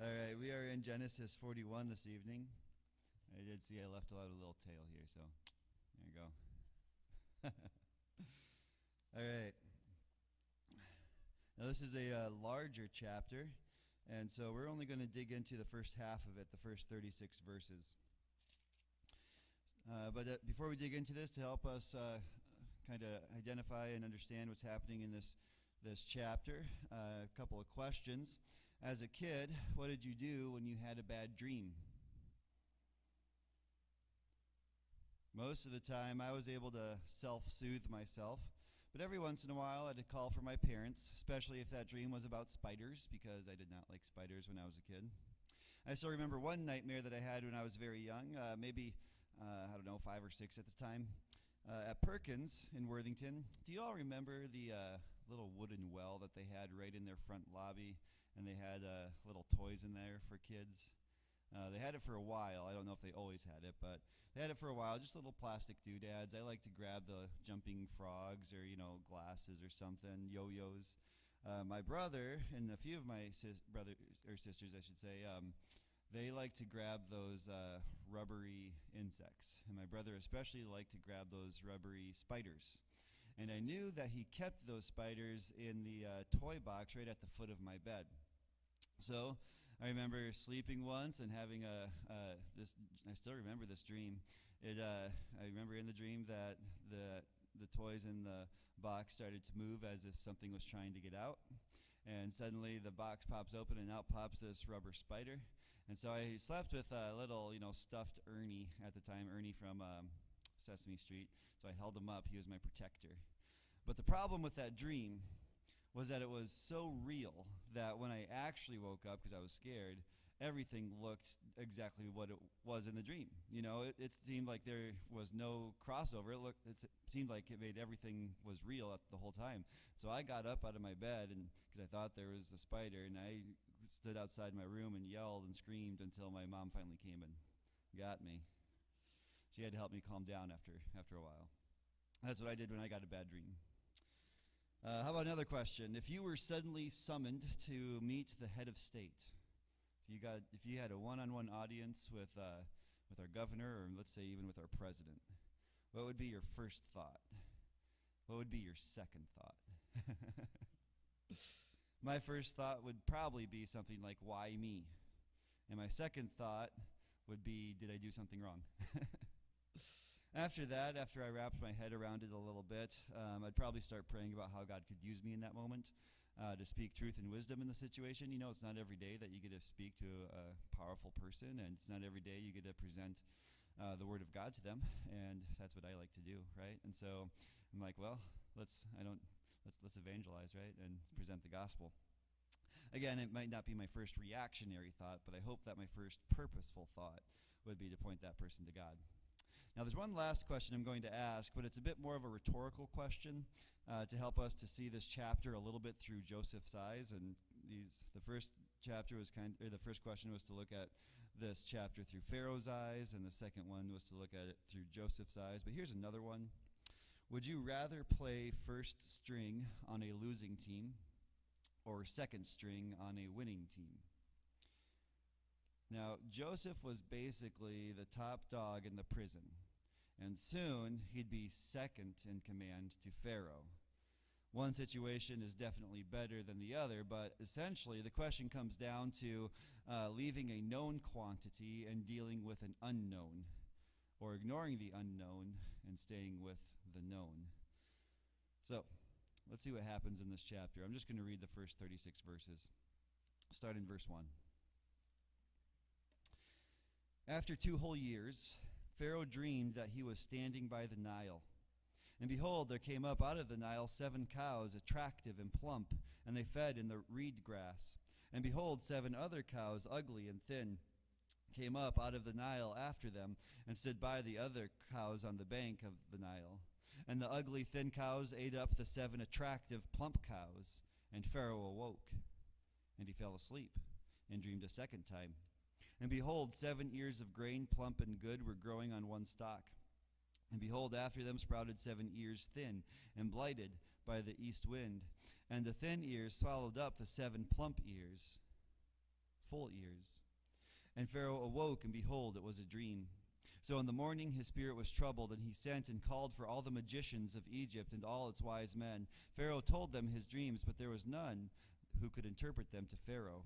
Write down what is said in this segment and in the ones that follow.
All right, we are in Genesis 41 this evening. I did see I left out a little tail here, so there you go. All right. Now, this is a larger chapter, and so we're only going to dig into the first half of it, the first 36 verses. But before we dig into this, to help us kind of identify and understand what's happening in this chapter, a couple of questions. As a kid, what did you do when you had a bad dream? Most of the time, I was able to self-soothe myself, but every once in a while, I had to call for my parents, especially if that dream was about spiders, because I did not like spiders when I was a kid. I still remember one nightmare that I had when I was very young, maybe, 5 or 6 at the time, at Perkins in Worthington. Do you all remember the little wooden well that they had right in their front lobby? And they had little toys in there for kids. They had it for a while. I don't know if they always had it, but they had it for a while, just little plastic doodads. I like to grab the jumping frogs or, glasses or something, yo-yos. My brother and a few of my brothers or sisters, I should say, they like to grab those rubbery insects. And my brother especially liked to grab those rubbery spiders. And I knew that he kept those spiders in the toy box right at the foot of my bed. So I remember sleeping once and having this. I still remember this dream. I remember in the dream that the toys in the box started to move as if something was trying to get out. And suddenly the box pops open and out pops this rubber spider. And so I slept with a little, stuffed Ernie at the time, Ernie from Sesame Street. So I held him up. He was my protector. But the problem with that dream was that it was so real that when I actually woke up, because I was scared, everything looked exactly what it was in the dream. It seemed like there was no crossover. It seemed like it made everything was real the whole time. So I got up out of my bed and because I thought there was a spider, and I stood outside my room and yelled and screamed until my mom finally came and got me. She had to help me calm down after a while. That's what I did when I got a bad dream. How about another question? If you were suddenly summoned to meet the head of state, if you had a one-on-one audience with our governor, or let's say even with our president, what would be your first thought? What would be your second thought? My first thought would probably be something like, why me? And my second thought would be, did I do something wrong? After that, after I wrapped my head around it a little bit, I'd probably start praying about how God could use me in that moment to speak truth and wisdom in the situation. It's not every day that you get to speak to a powerful person, and it's not every day you get to present the Word of God to them, and that's what I like to do, right? And so I'm like, well, let's evangelize, right, and present the gospel. Again, it might not be my first reactionary thought, but I hope that my first purposeful thought would be to point that person to God. Now, there's one last question I'm going to ask, but it's a bit more of a rhetorical question to help us to see this chapter a little bit through Joseph's eyes. And the first question was to look at this chapter through Pharaoh's eyes, and the second one was to look at it through Joseph's eyes. But here's another one. Would you rather play first string on a losing team or second string on a winning team? Now, Joseph was basically the top dog in the prison, and soon he'd be second in command to Pharaoh. One situation is definitely better than the other, but essentially the question comes down to leaving a known quantity and dealing with an unknown, or ignoring the unknown and staying with the known. So, let's see what happens in this chapter. I'm just going to read the first 36 verses. Start in verse 1. After 2 whole years, Pharaoh dreamed that he was standing by the Nile. And behold, there came up out of the Nile 7 cows, attractive and plump, and they fed in the reed grass. And behold, 7 other cows, ugly and thin, came up out of the Nile after them, and stood by the other cows on the bank of the Nile. And the ugly, thin cows ate up the 7 attractive, plump cows. And Pharaoh awoke, and he fell asleep, and dreamed a second time. And behold, 7 ears of grain, plump and good, were growing on one stalk. And behold, after them sprouted 7 ears thin and blighted by the east wind. And the thin ears swallowed up the 7 plump ears. full ears. And Pharaoh awoke, and behold, it was a dream. So in the morning his spirit was troubled, and he sent and called for all the magicians of Egypt and all its wise men. Pharaoh told them his dreams, but there was none who could interpret them to Pharaoh.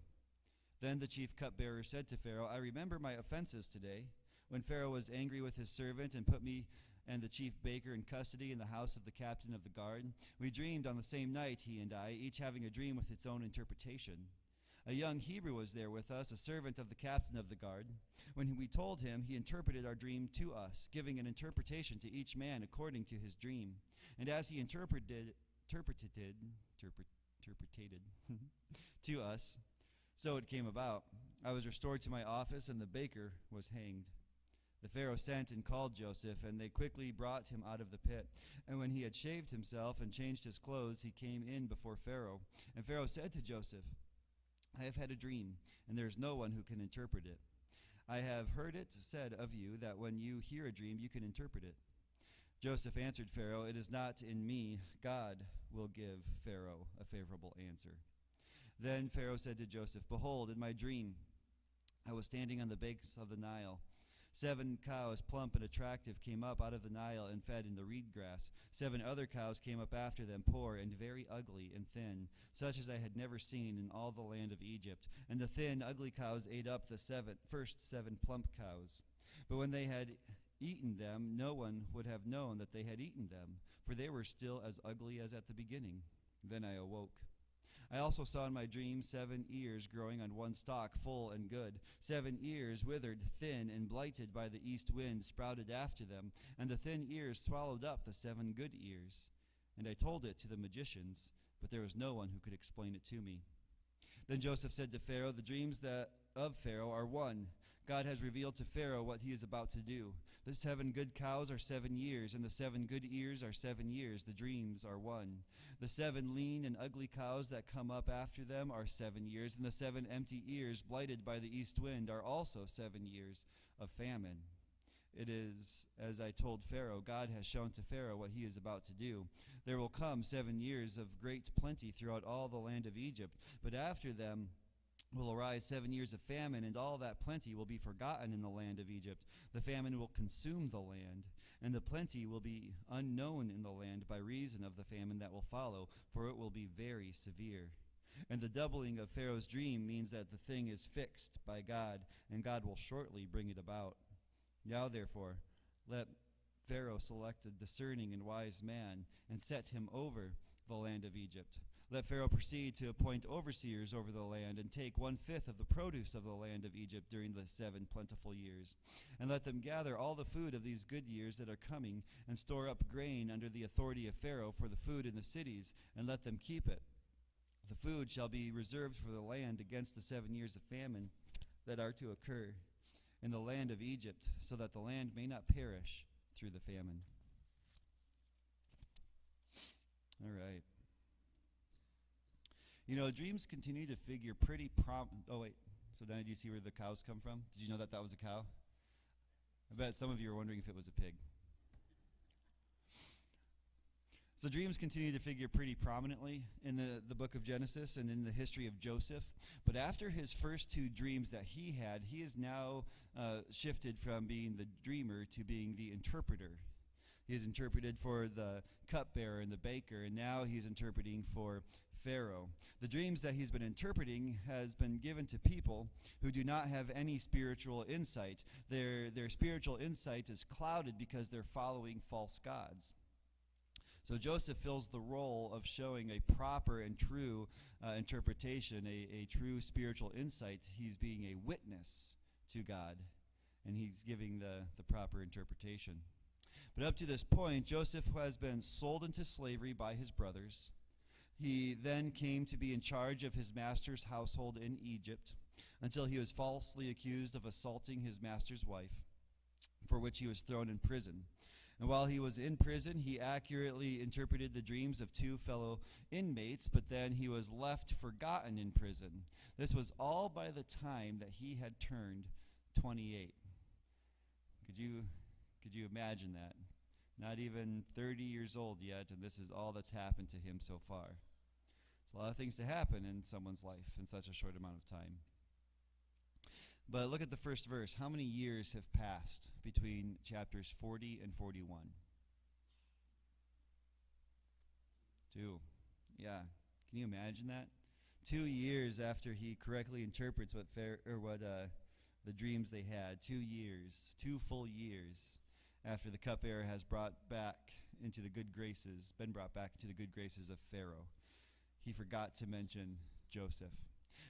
Then the chief cupbearer said to Pharaoh, I remember my offenses today, when Pharaoh was angry with his servant and put me and the chief baker in custody in the house of the captain of the guard. We dreamed on the same night, he and I, each having a dream with its own interpretation. A young Hebrew was there with us, a servant of the captain of the guard. When we told him, he interpreted our dream to us, giving an interpretation to each man according to his dream. And as he interpreted to us, so it came about. I was restored to my office, and the baker was hanged. The Pharaoh sent and called Joseph, and they quickly brought him out of the pit. And when he had shaved himself and changed his clothes, he came in before Pharaoh. And Pharaoh said to Joseph, I have had a dream, and there is no one who can interpret it. I have heard it said of you that when you hear a dream, you can interpret it. Joseph answered Pharaoh, It is not in me. God will give Pharaoh a favorable answer. Then Pharaoh said to Joseph, Behold, in my dream, I was standing on the banks of the Nile. 7 cows, plump and attractive, came up out of the Nile and fed in the reed grass. 7 other cows came up after them, poor and very ugly and thin, such as I had never seen in all the land of Egypt. And the thin, ugly cows ate up the first 7 plump cows. But when they had eaten them, no one would have known that they had eaten them, for they were still as ugly as at the beginning. Then I awoke. I also saw in my dream 7 ears growing on one stalk, full and good. 7 ears, withered, thin, and blighted by the east wind, sprouted after them, and the thin ears swallowed up the 7 good ears. And I told it to the magicians, but there was no one who could explain it to me. Then Joseph said to Pharaoh, The dreams of Pharaoh are one. God has revealed to Pharaoh what he is about to do. The 7 good cows are 7 years, and the 7 good ears are 7 years. The dreams are one. The 7 lean and ugly cows that come up after them are 7 years, and the 7 empty ears blighted by the east wind are also 7 years of famine. It is, as I told Pharaoh, God has shown to Pharaoh what he is about to do. There will come 7 years of great plenty throughout all the land of Egypt, but after them will arise 7 years of famine, and all that plenty will be forgotten in the land of Egypt. The famine will consume the land, and the plenty will be unknown in the land by reason of the famine that will follow, for it will be very severe. And the doubling of Pharaoh's dream means that the thing is fixed by God, and God will shortly bring it about. Now, therefore, let Pharaoh select a discerning and wise man, and set him over the land of Egypt. Let Pharaoh proceed to appoint overseers over the land, and take 1/5 of the produce of the land of Egypt during the 7 plentiful years. And let them gather all the food of these good years that are coming, and store up grain under the authority of Pharaoh for the food in the cities, and let them keep it. The food shall be reserved for the land against the 7 years of famine that are to occur in the land of Egypt, so that the land may not perish through the famine. All right. You know, dreams continue to figure pretty oh, wait. So now do you see where the cows come from? Did you know that that was a cow? I bet some of you are wondering if it was a pig. So dreams continue to figure pretty prominently in the book of Genesis and in the history of Joseph. But after his first 2 dreams that he had, he is now shifted from being the dreamer to being the interpreter. He has interpreted for the cupbearer and the baker, and now he's interpreting for Pharaoh. The dreams that he's been interpreting has been given to people who do not have any spiritual insight. Their spiritual insight is clouded because they're following false gods. So Joseph fills the role of showing a proper and true interpretation, a true spiritual insight. He's being a witness to God, and he's giving the proper interpretation. But up to this point, Joseph has been sold into slavery by his brothers. He then came to be in charge of his master's household in Egypt until he was falsely accused of assaulting his master's wife, for which he was thrown in prison. And while he was in prison, he accurately interpreted the dreams of 2 fellow inmates, but then he was left forgotten in prison. This was all by the time that he had turned 28. Could you imagine that? Not even 30 years old yet, and this is all that's happened to him so far. It's a lot of things to happen in someone's life in such a short amount of time. But look at the first verse. How many years have passed between chapters 40 and 41? 2. Yeah. Can you imagine that? 2 years after he correctly interprets what the dreams they had. 2 years, 2 full years after the cupbearer has been brought back into the good graces of Pharaoh. He forgot to mention Joseph.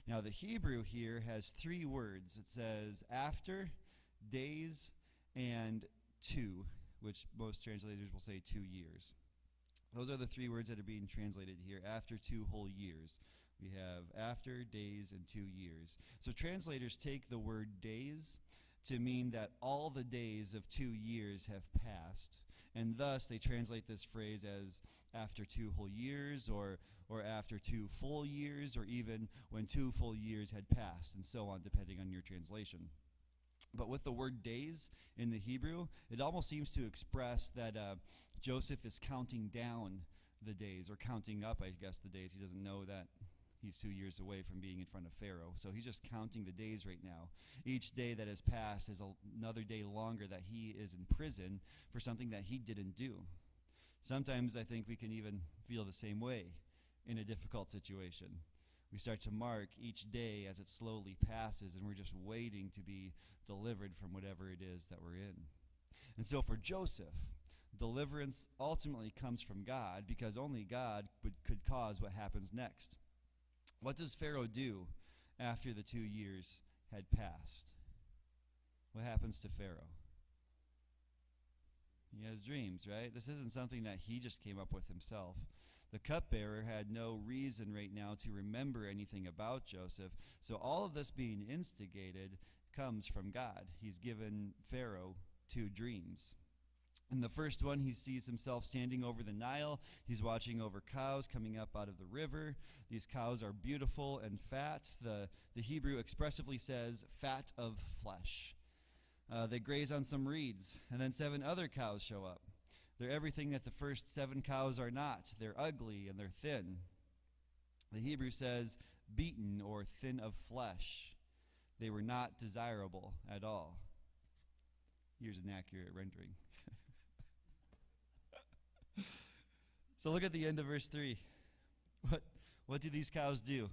Now the Hebrew here has 3 words. It says after, days, and 2, which most translators will say 2 years. Those are the 3 words that are being translated here, after 2 whole years. We have after, days, and 2 years. So translators take the word days to mean that all the days of 2 years have passed, and thus they translate this phrase as after 2 whole years, or after 2 full years, or even when 2 full years had passed, and so on, depending on your translation. But with the word days in the Hebrew, it almost seems to express that Joseph is counting down the days, or counting up, I guess, the days. He doesn't know that he's 2 years away from being in front of Pharaoh. So he's just counting the days right now. Each day that has passed is another day longer that he is in prison for something that he didn't do. Sometimes I think we can even feel the same way in a difficult situation. We start to mark each day as it slowly passes, and we're just waiting to be delivered from whatever it is that we're in. And so for Joseph, deliverance ultimately comes from God, because only God could cause what happens next. What does Pharaoh do after the 2 years had passed? What happens to Pharaoh? He has dreams, right? This isn't something that he just came up with himself. The cupbearer had no reason right now to remember anything about Joseph. So all of this being instigated comes from God. He's given Pharaoh 2 dreams. In the first one, he sees himself standing over the Nile. He's watching over cows coming up out of the river. These cows are beautiful and fat. The Hebrew expressively says, fat of flesh. They graze on some reeds, and then 7 other cows show up. They're everything that the first 7 cows are not. They're ugly and they're thin. The Hebrew says, beaten or thin of flesh. They were not desirable at all. Here's an accurate rendering. So look at the end of verse 3. What do these cows do?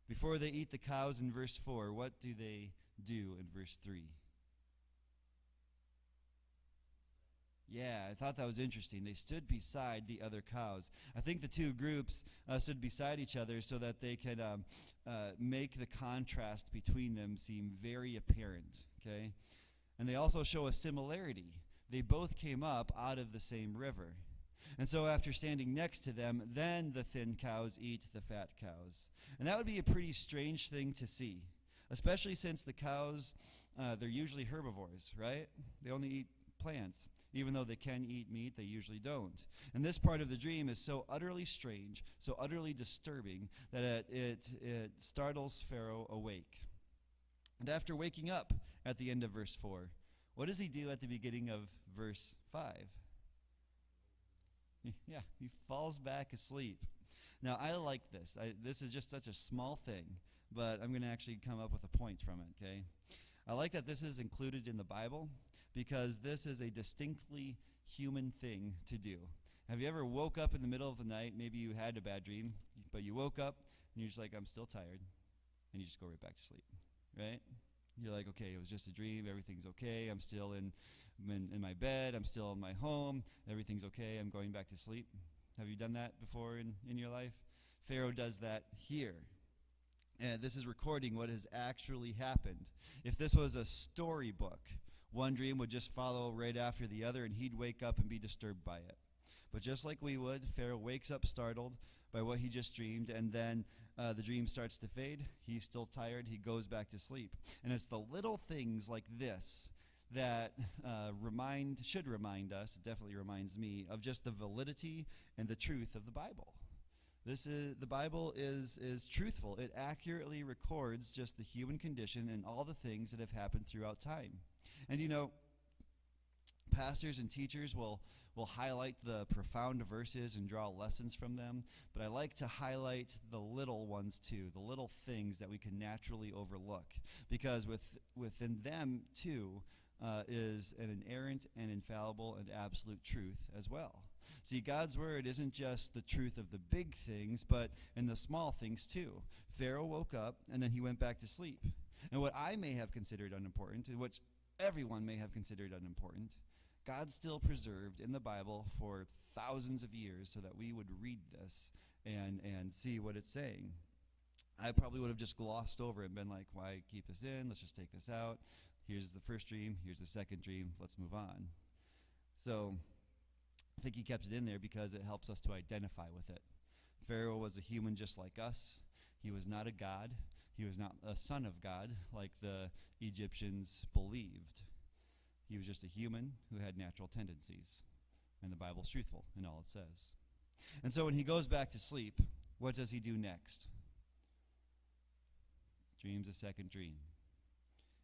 Before they eat the cows in verse 4, what do they do in verse 3? Yeah, I thought that was interesting. They stood beside the other cows. I think the 2 groups stood beside each other so that they could make the contrast between them seem very apparent, okay? And they also show a similarity. They both came up out of the same river. And so after standing next to them, then the thin cows eat the fat cows. And that would be a pretty strange thing to see, especially since the cows, they're usually herbivores, right? They only eat plants. Even though they can eat meat, they usually don't. And this part of the dream is so utterly strange, so utterly disturbing, that it startles Pharaoh awake. And after waking up at the end of verse 4, what does he do at the beginning of verse 5? Yeah, he falls back asleep. Now, I like this. This is just such a small thing, but I'm going to actually come up with a point from it, okay? I like that this is included in the Bible, because this is a distinctly human thing to do. Have you ever woke up in the middle of the night? Maybe you had a bad dream, but you woke up and you're just like, I'm still tired, and you just go right back to sleep, right? You're like, okay, it was just a dream. Everything's okay. I'm still in my bed. I'm still in my home. Everything's okay. I'm going back to sleep. Have you done that before in your life? Pharaoh does that here. And this is recording what has actually happened. If this was a storybook, one dream would just follow right after the other, and he'd wake up and be disturbed by it. But just like we would, Pharaoh wakes up startled by what he just dreamed, and then the dream starts to fade. He's still tired. He goes back to sleep. And it's the little things like this that should remind us, it definitely reminds me, of just the validity and the truth of the Bible. The Bible is truthful. It accurately records just the human condition and all the things that have happened throughout time. And you know, pastors and teachers will highlight the profound verses and draw lessons from them, but I like to highlight the little ones too, the little things that we can naturally overlook, because within them too is an inerrant and infallible and absolute truth as well. See, God's word isn't just the truth of the big things, but in the small things too. Pharaoh woke up and then he went back to sleep. And what I may have considered unimportant, and which everyone may have considered unimportant, God still preserved in the Bible for thousands of years so that we would read this and see what it's saying. I probably would have just glossed over it and been like, why keep this in? Let's just take this out. Here's the first dream. Here's the second dream. Let's move on. So I think he kept it in there because it helps us to identify with it. Pharaoh was a human just like us. He was not a god. He was not a son of God like the Egyptians believed. He was just a human who had natural tendencies. And the Bible's truthful in all it says. And so when he goes back to sleep, what does he do next? Dreams a second dream.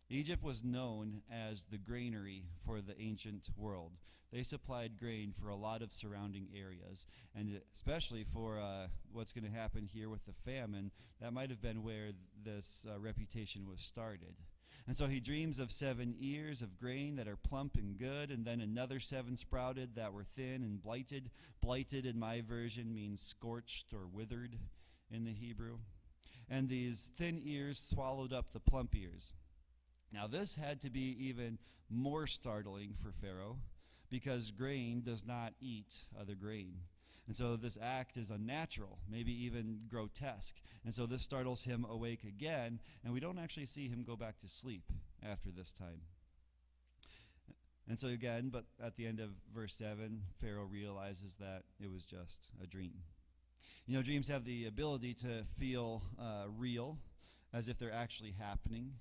Egypt was known as the granary for the ancient world. They supplied grain for a lot of surrounding areas, and especially for what's going to happen here with the famine, that might have been where this reputation was started. And so he dreams of 7 ears of grain that are plump and good, and then another 7 sprouted that were thin and blighted. Blighted in my version means scorched or withered in the Hebrew. And these thin ears swallowed up the plump ears. Now this had to be even more startling for Pharaoh, because grain does not eat other grain. And so this act is unnatural, maybe even grotesque. And so this startles him awake again, and we don't actually see him go back to sleep after this time. And so again, but at the end of verse 7, Pharaoh realizes that it was just a dream. You know, dreams have the ability to feel real, as if they're actually happening.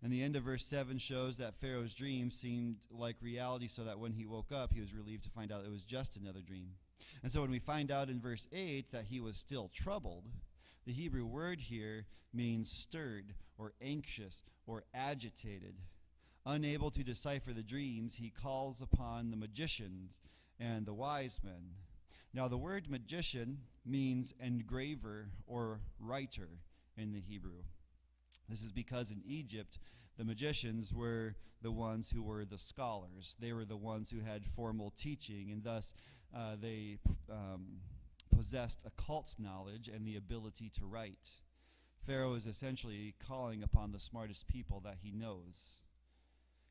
And the end of verse 7 shows that Pharaoh's dream seemed like reality, so that when he woke up, he was relieved to find out it was just another dream. And so when we find out in verse 8 that he was still troubled, the Hebrew word here means stirred or anxious or agitated. Unable to decipher the dreams, he calls upon the magicians and the wise men. Now the word magician means engraver or writer in the Hebrew. This is because in Egypt, the magicians were the ones who were the scholars. They were the ones who had formal teaching, and thus they possessed occult knowledge and the ability to write. Pharaoh is essentially calling upon the smartest people that he knows.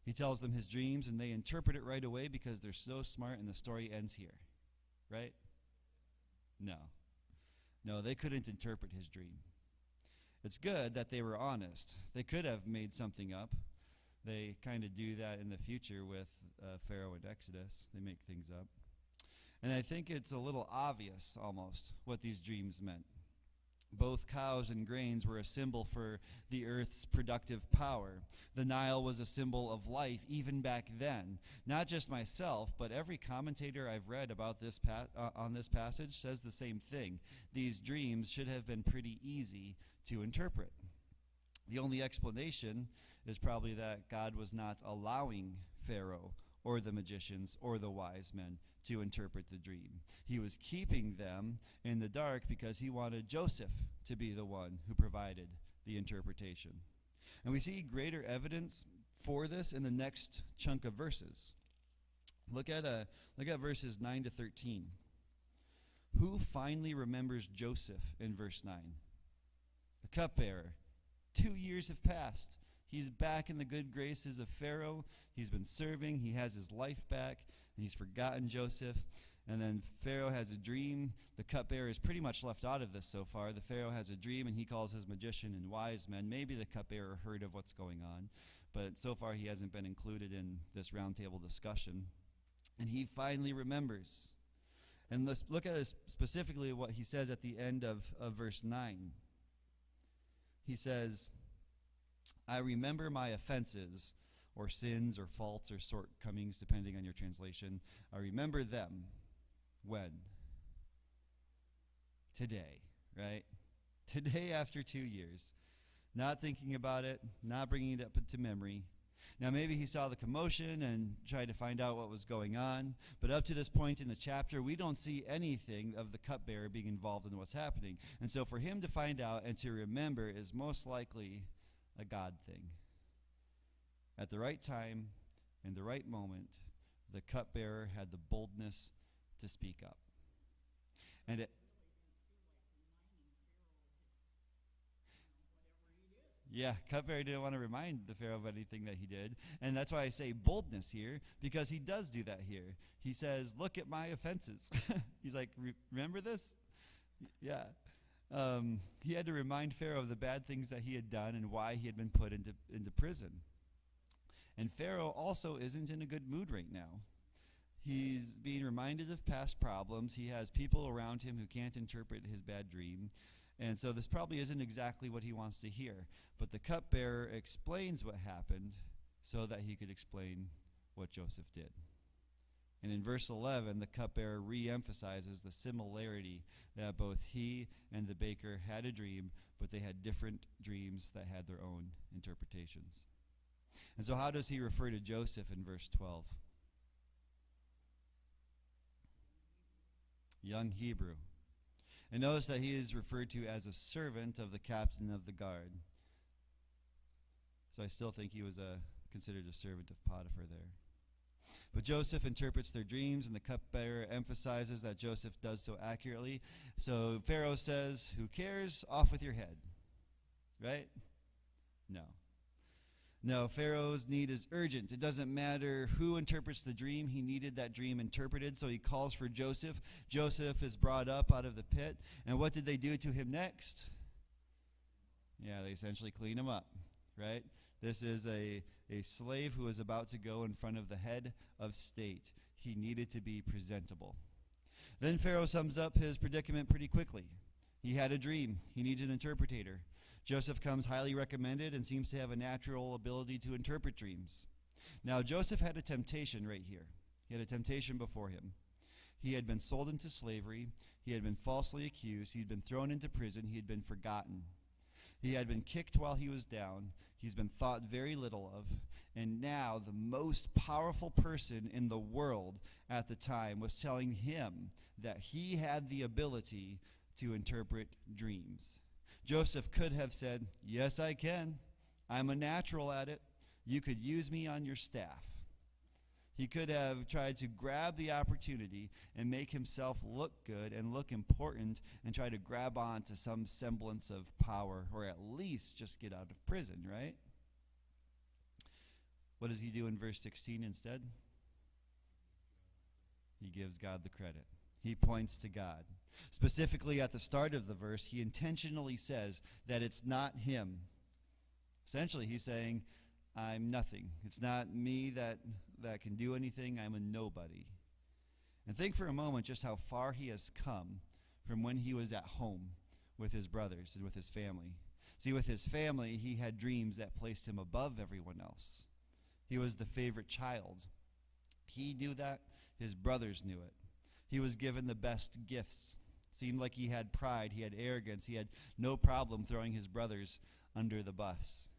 He tells them his dreams, and they interpret it right away because they're so smart, and the story ends here. Right? No, they couldn't interpret his dream. It's good that they were honest. They could have made something up. They kind of do that in the future with Pharaoh and Exodus. They make things up. And I think it's a little obvious almost what these dreams meant. Both cows and grains were a symbol for the earth's productive power. The Nile was a symbol of life even back then. Not just myself, but every commentator I've read about this on this passage says the same thing. These dreams should have been pretty easy to interpret. The only explanation is probably that God was not allowing Pharaoh or the magicians or the wise men to interpret the dream. He was keeping them in the dark because he wanted Joseph to be the one who provided the interpretation. And we see greater evidence for this in the next chunk of verses. Look at verses 9 to 13. Who finally remembers Joseph in verse 9? The cupbearer. 2 years have passed. He's back in the good graces of Pharaoh. He's been serving. He has his life back, and he's forgotten Joseph. And then Pharaoh has a dream. The cupbearer is pretty much left out of this so far. The Pharaoh has a dream, and he calls his magician and wise men. Maybe the cupbearer heard of what's going on, but so far he hasn't been included in this roundtable discussion. And he finally remembers. And let's look at this specifically what he says at the end of verse 9. He says, I remember my offenses, or sins, or faults, or shortcomings, depending on your translation. I remember them. When? Today, right? Today after 2 years. Not thinking about it, not bringing it up into memory. Now, maybe he saw the commotion and tried to find out what was going on, but up to this point in the chapter, we don't see anything of the cupbearer being involved in what's happening. And so for him to find out and to remember is most likely a God thing. At the right time, in the right moment, the cupbearer had the boldness to speak up. And it, yeah, cupbearer didn't want to remind the Pharaoh of anything that he did. And that's why I say boldness here, because he does do that here. He says, look at my offenses. He's like, remember this? Yeah. He had to remind Pharaoh of the bad things that he had done and why he had been put into prison. And Pharaoh also isn't in a good mood right now. He's being reminded of past problems. He has people around him who can't interpret his bad dream. And so this probably isn't exactly what he wants to hear. But the cupbearer explains what happened so that he could explain what Joseph did. And in verse 11, the cupbearer re-emphasizes the similarity that both he and the baker had a dream, but they had different dreams that had their own interpretations. And so how does he refer to Joseph in verse 12? Young Hebrew. And notice that he is referred to as a servant of the captain of the guard. So I still think he was considered a servant of Potiphar there. But Joseph interprets their dreams, and the cupbearer emphasizes that Joseph does so accurately. So Pharaoh says, who cares? Off with your head. Right? No. No, Pharaoh's need is urgent. It doesn't matter who interprets the dream. He needed that dream interpreted, so he calls for Joseph. Joseph is brought up out of the pit. And what did they do to him next? Yeah, they essentially clean him up, right? This is a slave who was about to go in front of the head of state. He needed to be presentable. Then Pharaoh sums up his predicament pretty quickly. He had a dream. He needs an interpreter. Joseph comes highly recommended and seems to have a natural ability to interpret dreams. Now, Joseph had a temptation right here. He had a temptation before him. He had been sold into slavery. He had been falsely accused. He had been thrown into prison. He had been forgotten. He had been kicked while he was down. He's been thought very little of. And now the most powerful person in the world at the time was telling him that he had the ability to interpret dreams. Joseph could have said, yes, I can. I'm a natural at it. You could use me on your staff. He could have tried to grab the opportunity and make himself look good and look important and try to grab on to some semblance of power, or at least just get out of prison, right? What does he do in verse 16 instead? He gives God the credit. He points to God. Specifically at the start of the verse, he intentionally says that it's not him. Essentially, he's saying, I'm nothing. It's not me that can do anything. I'm a nobody. And think for a moment just how far he has come from when he was at home with his brothers and with his family. See, with his family, he had dreams that placed him above everyone else. He was the favorite child. He knew that. His brothers knew it. He was given the best gifts. Seemed like he had pride. He had arrogance. He had no problem throwing his brothers under the bus.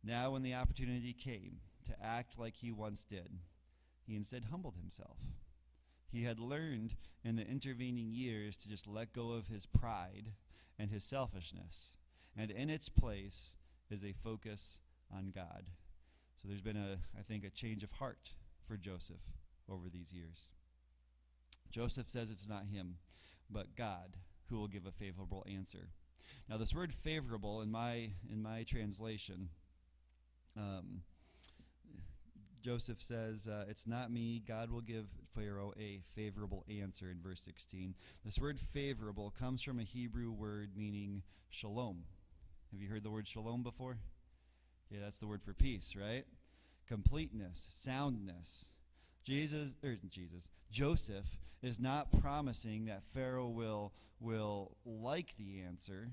Now, when the opportunity came to act like he once did, he instead humbled himself. He had learned in the intervening years to just let go of his pride and his selfishness. And in its place is a focus on God. So there's been, I think, a change of heart for Joseph over these years. Joseph says it's not him, but God who will give a favorable answer. Now, this word favorable in my translation, Joseph says, it's not me. God will give Pharaoh a favorable answer in verse 16. This word favorable comes from a Hebrew word meaning shalom. Have you heard the word shalom before? Yeah, that's the word for peace, right? Completeness, soundness. Joseph is not promising that Pharaoh will like the answer,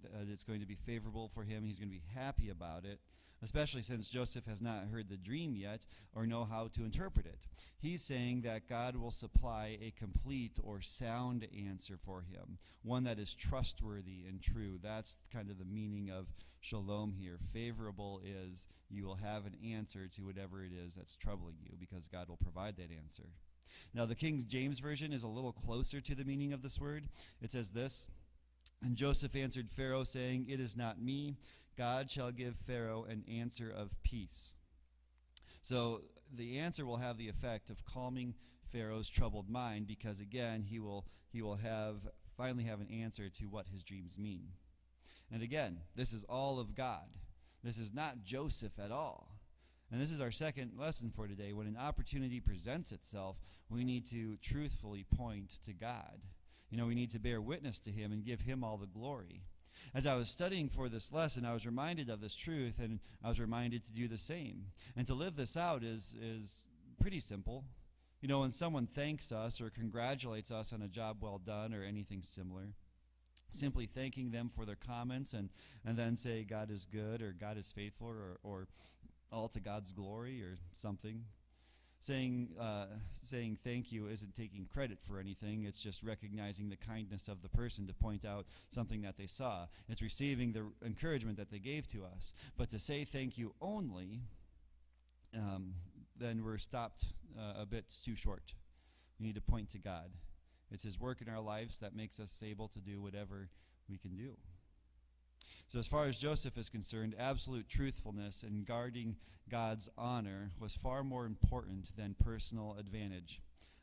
that it's going to be favorable for him. He's going to be happy about it, especially since Joseph has not heard the dream yet or know how to interpret it. He's saying that God will supply a complete or sound answer for him, one that is trustworthy and true. That's kind of the meaning of shalom here. Favorable is you will have an answer to whatever it is that's troubling you because God will provide that answer. Now, the King James Version is a little closer to the meaning of this word. It says this, "And Joseph answered Pharaoh, saying, 'It is not me. God shall give Pharaoh an answer of peace.'" So the answer will have the effect of calming Pharaoh's troubled mind because, again, he will finally have an answer to what his dreams mean. And again, this is all of God. This is not Joseph at all. And this is our second lesson for today. When an opportunity presents itself, we need to truthfully point to God. We need to bear witness to him and give him all the glory. As I was studying for this lesson, I was reminded of this truth, and I was reminded to do the same. And to live this out is pretty simple. When someone thanks us or congratulates us on a job well done or anything similar, simply thanking them for their comments and then say God is good or God is faithful or all to God's glory or something. Saying thank you isn't taking credit for anything. It's just recognizing the kindness of the person to point out something that they saw. It's receiving the encouragement that they gave to us. But to say thank you only, then we're stopped a bit too short. We need to point to God. It's his work in our lives that makes us able to do whatever we can do. So as far as Joseph is concerned, absolute truthfulness and guarding God's honor was far more important than personal advantage.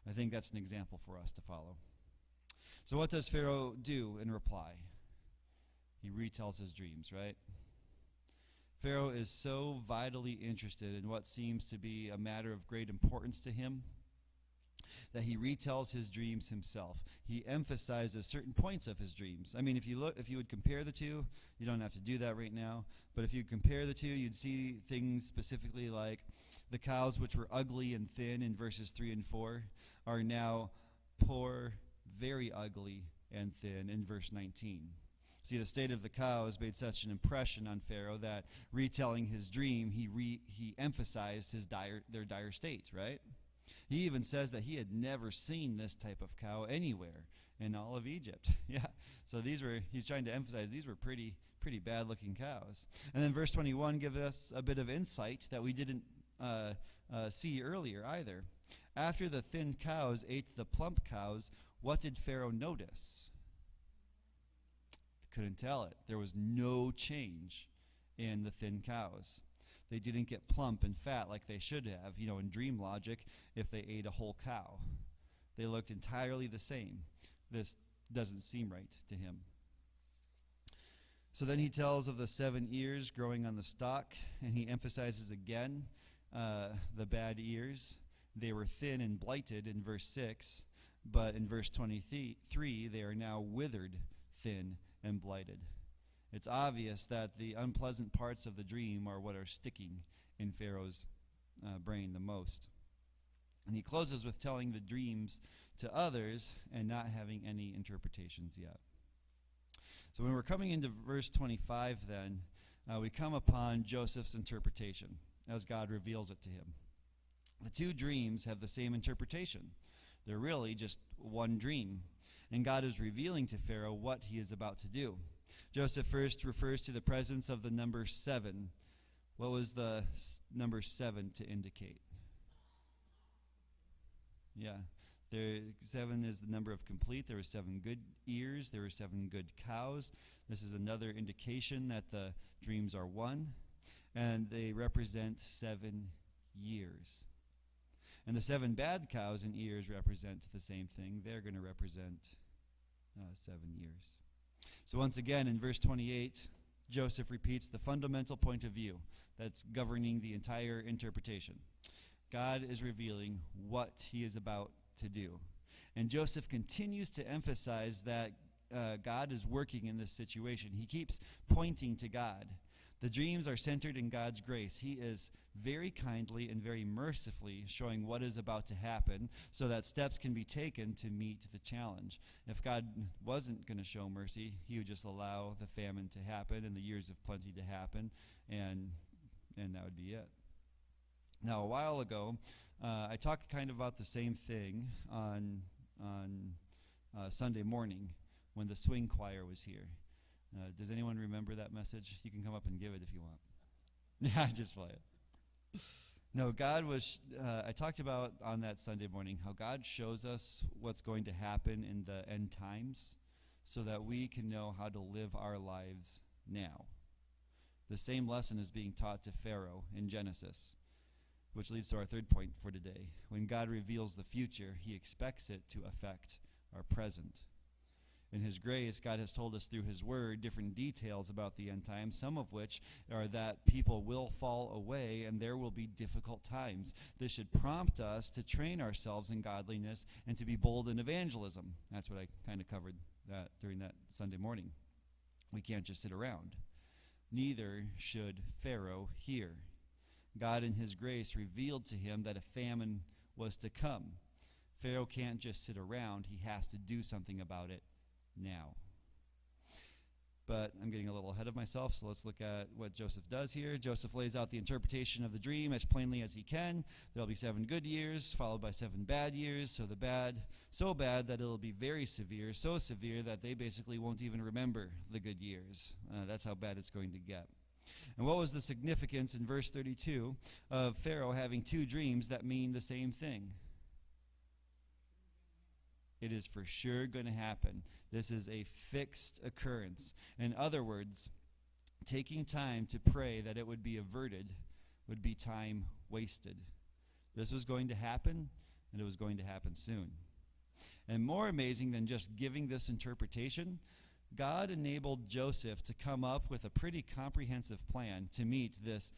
I think that's an example for us to follow. So what does Pharaoh do in reply? He retells his dreams, right? Pharaoh is so vitally interested in what seems to be a matter of great importance to him that he retells his dreams himself. He emphasizes certain points of his dreams. I mean, if you would compare the two, you don't have to do that right now, but if you compare the two, you'd see things specifically like the cows, which were ugly and thin in verses 3 and 4, are now poor, very ugly and thin in verse 19. See, the state of the cows made such an impression on Pharaoh that retelling his dream, he emphasized their dire state, right? He even says that he had never seen this type of cow anywhere in all of Egypt. Yeah, so he's trying to emphasize these were pretty bad-looking cows. And then verse 21 gives us a bit of insight that we didn't see earlier either. After the thin cows ate the plump cows, what did Pharaoh notice? Couldn't tell it. There was no change in the thin cows. They didn't get plump and fat like they should have, in dream logic, if they ate a whole cow. They looked entirely the same. This doesn't seem right to him. So then he tells of the 7 ears growing on the stalk, and he emphasizes again the bad ears. They were thin and blighted in verse 6, but in verse 23, they are now withered, thin, and blighted. It's obvious that the unpleasant parts of the dream are what are sticking in Pharaoh's brain the most. And he closes with telling the dreams to others and not having any interpretations yet. So when we're coming into verse 25 then, we come upon Joseph's interpretation as God reveals it to him. The two dreams have the same interpretation. They're really just one dream. And God is revealing to Pharaoh what he is about to do. Joseph first refers to the presence of the number 7. What was the number 7 to indicate? Yeah, 7 is the number of complete. There were 7 good ears. There were 7 good cows. This is another indication that the dreams are one. And they represent 7 years. And the 7 bad cows and ears represent the same thing. They're going to represent 7 years. So once again, in verse 28, Joseph repeats the fundamental point of view that's governing the entire interpretation. God is revealing what he is about to do. And Joseph continues to emphasize that God is working in this situation. He keeps pointing to God. The dreams are centered in God's grace. He is very kindly and very mercifully showing what is about to happen so that steps can be taken to meet the challenge. If God wasn't going to show mercy, he would just allow the famine to happen and the years of plenty to happen, and that would be it. Now, a while ago, I talked kind of about the same thing on Sunday morning when the swing choir was here. Does anyone remember that message? You can come up and give it if you want. Yeah, just play it. No, I talked about on that Sunday morning how God shows us what's going to happen in the end times so that we can know how to live our lives now. The same lesson is being taught to Pharaoh in Genesis, which leads to our third point for today. When God reveals the future, he expects it to affect our present. In his grace, God has told us through his word different details about the end times, some of which are that people will fall away and there will be difficult times. This should prompt us to train ourselves in godliness and to be bold in evangelism. That's what I kind of covered during that Sunday morning. We can't just sit around. Neither should Pharaoh here. God in his grace revealed to him that a famine was to come. Pharaoh can't just sit around. He has to do something about it now. But I'm getting a little ahead of myself, so let's look at what Joseph does here. Joseph lays out the interpretation of the dream as plainly as he can. There'll be 7 good years, followed by 7 bad years, so bad that it'll be very severe, so severe that they basically won't even remember the good years. That's how bad it's going to get. And what was the significance in verse 32 of Pharaoh having 2 dreams that mean the same thing? It is for sure going to happen. This is a fixed occurrence. In other words, taking time to pray that it would be averted would be time wasted. This was going to happen, and it was going to happen soon. And more amazing than just giving this interpretation, God enabled Joseph to come up with a pretty comprehensive plan to meet this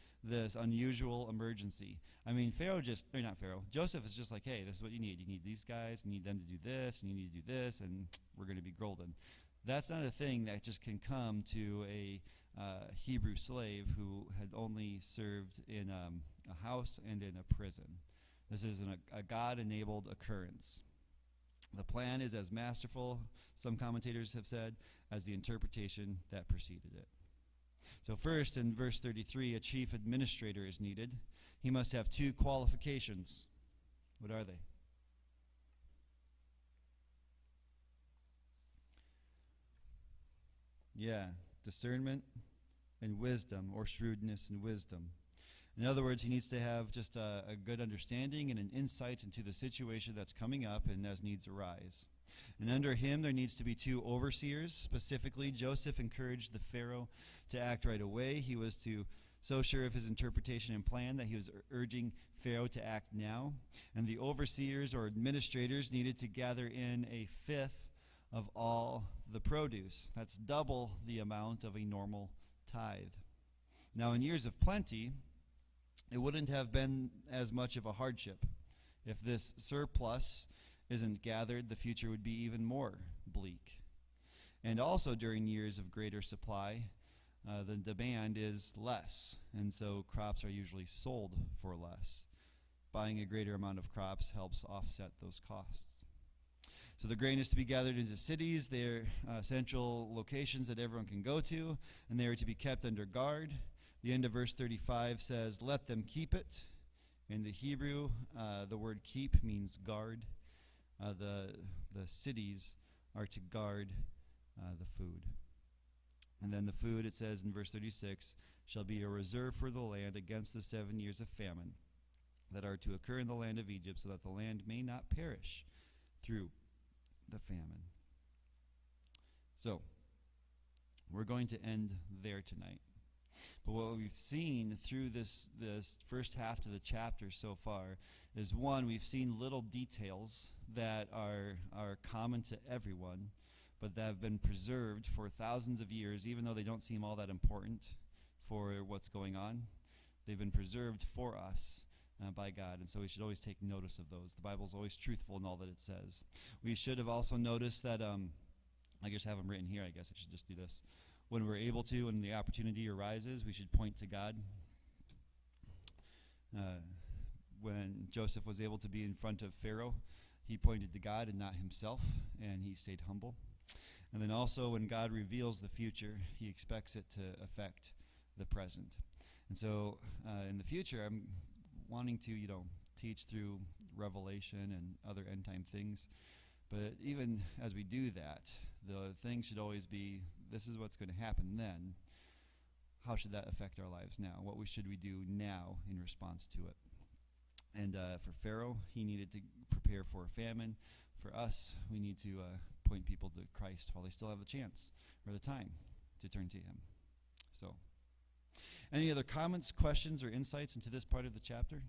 unusual emergency. I mean, Joseph is just like, hey, this is what you need. You need these guys, you need them to do this, and you need to do this, and we're going to be golden. That's not a thing that just can come to a Hebrew slave who had only served in a house and in a prison. This is a God-enabled occurrence. The plan is as masterful, some commentators have said, as the interpretation that preceded it. So first, in verse 33, a chief administrator is needed. He must have 2 qualifications. What are they? Yeah, discernment and wisdom, or shrewdness and wisdom. In other words, he needs to have just a good understanding and an insight into the situation that's coming up and as needs arise. And under him, there needs to be 2 overseers. Specifically, Joseph encouraged the Pharaoh to act right away. He was so sure of his interpretation and plan that he was urging Pharaoh to act now. And the overseers or administrators needed to gather in 1/5 of all the produce. That's double the amount of a normal tithe. Now, in years of plenty, it wouldn't have been as much of a hardship. If this surplus isn't gathered, the future would be even more bleak. And also during years of greater supply, the demand is less, and so crops are usually sold for less. Buying a greater amount of crops helps offset those costs. So the grain is to be gathered into cities. They're central locations that everyone can go to, and they are to be kept under guard. The end of verse 35 says, let them keep it. In the Hebrew, the word keep means guard. The cities are to guard the food. And then the food, it says in verse 36, shall be a reserve for the land against the 7 years of famine that are to occur in the land of Egypt, so that the land may not perish through the famine. So, we're going to end there tonight. But what we've seen through this first half of the chapter so far is, one, we've seen little details that are common to everyone, but that have been preserved for thousands of years, even though they don't seem all that important for what's going on. They've been preserved for us by God, and so we should always take notice of those. The Bible's always truthful in all that it says. We should have also noticed that, I just have them written here, I guess I should just do this. when we're able to, when the opportunity arises, we should point to God. When Joseph was able to be in front of Pharaoh, he pointed to God and not himself, and he stayed humble. And then also when God reveals the future, he expects it to affect the present. And so in the future, I'm wanting to, teach through Revelation and other end time things. But even as we do that, the thing should always be, this is what's going to happen then. How should that affect our lives now? What should we do now in response to it? And for Pharaoh, he needed to prepare for a famine. For us, we need to point people to Christ while they still have the chance or the time to turn to him. So, any other comments, questions, or insights into this part of the chapter?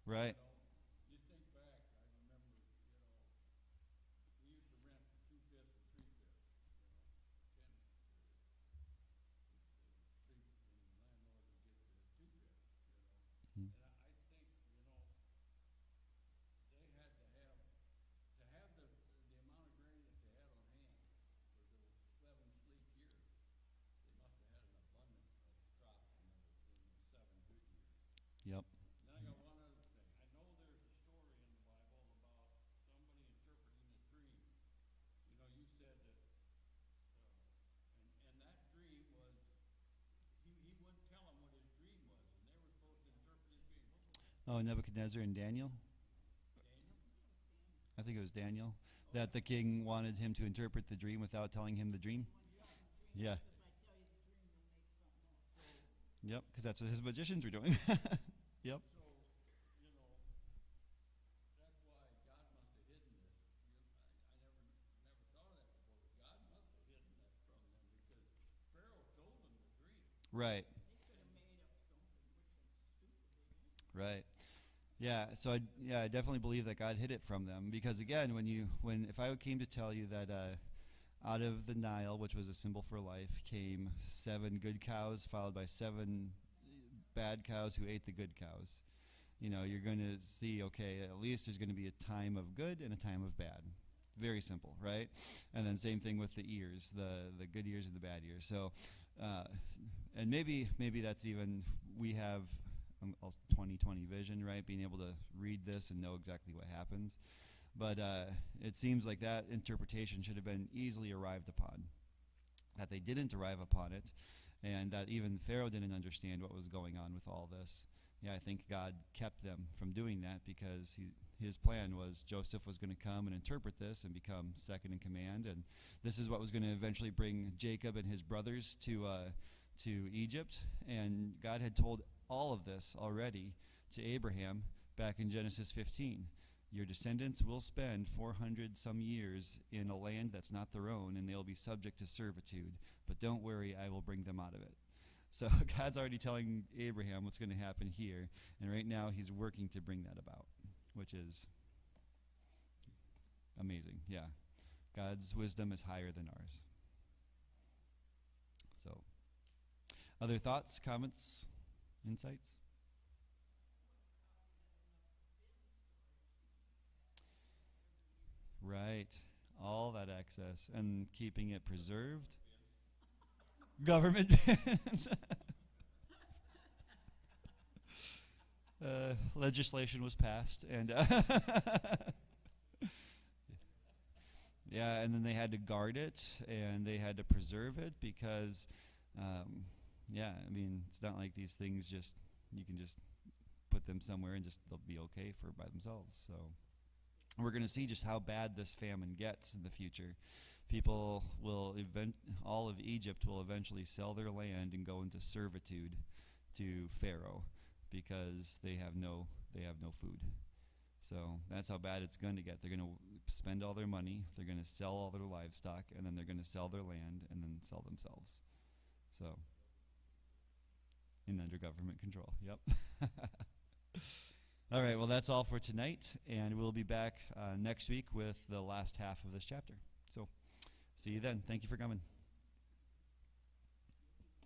Right. You think back, I remember, we used to rent 2/5 and 3/5, 10, landlord would get the 2/5, Mm. And I think, they had to have the amount of grain that they had on hand for those 7 sleep years. They must have had an abundance of crops in those 7 good years. Yep. Then I got one other thing. I know there's a story in the Bible about somebody interpreting a dream. You said that, and that dream was, he wouldn't tell them what his dream was, and they were supposed to interpret his dream. Oh, Nebuchadnezzar and Daniel? Daniel? I think it was Daniel. That the king wanted him to interpret the dream without telling him the dream? Yeah. Yep, because that's what his magicians were doing. Yep. So, that's why God must have hidden this. I never thought of that before, but God must have hidden that from them because Pharaoh told them the dream. Right. Right. Yeah. So I definitely believe that God hid it from them because again, if I came to tell you that out of the Nile, which was a symbol for life, came 7 good cows followed by 7 bad cows who ate the good cows, you're going to see, okay, at least there's going to be a time of good and a time of bad. Very simple, right? And then same thing with the ears, the good ears and the bad ears. So, and maybe that's even, we have 20/20 vision, right? Being able to read this and know exactly what happens. But it seems like that interpretation should have been easily arrived upon. That they didn't arrive upon it, and that even Pharaoh didn't understand what was going on with all this. Yeah, I think God kept them from doing that because his plan was Joseph was going to come and interpret this and become second in command, and this is what was going to eventually bring Jacob and his brothers to Egypt. And God had told all of this already to Abraham back in Genesis 15. Your descendants will spend 400 some years in a land that's not their own, and they'll be subject to servitude. But don't worry, I will bring them out of it. So God's already telling Abraham what's going to happen here, and right now he's working to bring that about, which is amazing. Yeah, God's wisdom is higher than ours. So, other thoughts, comments, insights? Right. All that access and keeping it preserved. Government bans. Legislation was passed, and yeah, and then they had to guard it and they had to preserve it because, yeah, I mean, it's not like these things you can just put them somewhere and they'll be okay by themselves. So. We're going to see just how bad this famine gets in the future. People all of Egypt will eventually sell their land and go into servitude to Pharaoh because they have no food. So that's how bad it's going to get. They're going to spend all their money, they're going to sell all their livestock, and then they're going to sell their land and then sell themselves. So, under government control. Yep. All right, well, that's all for tonight, and we'll be back next week with the last half of this chapter. So, see you then. Thank you for coming.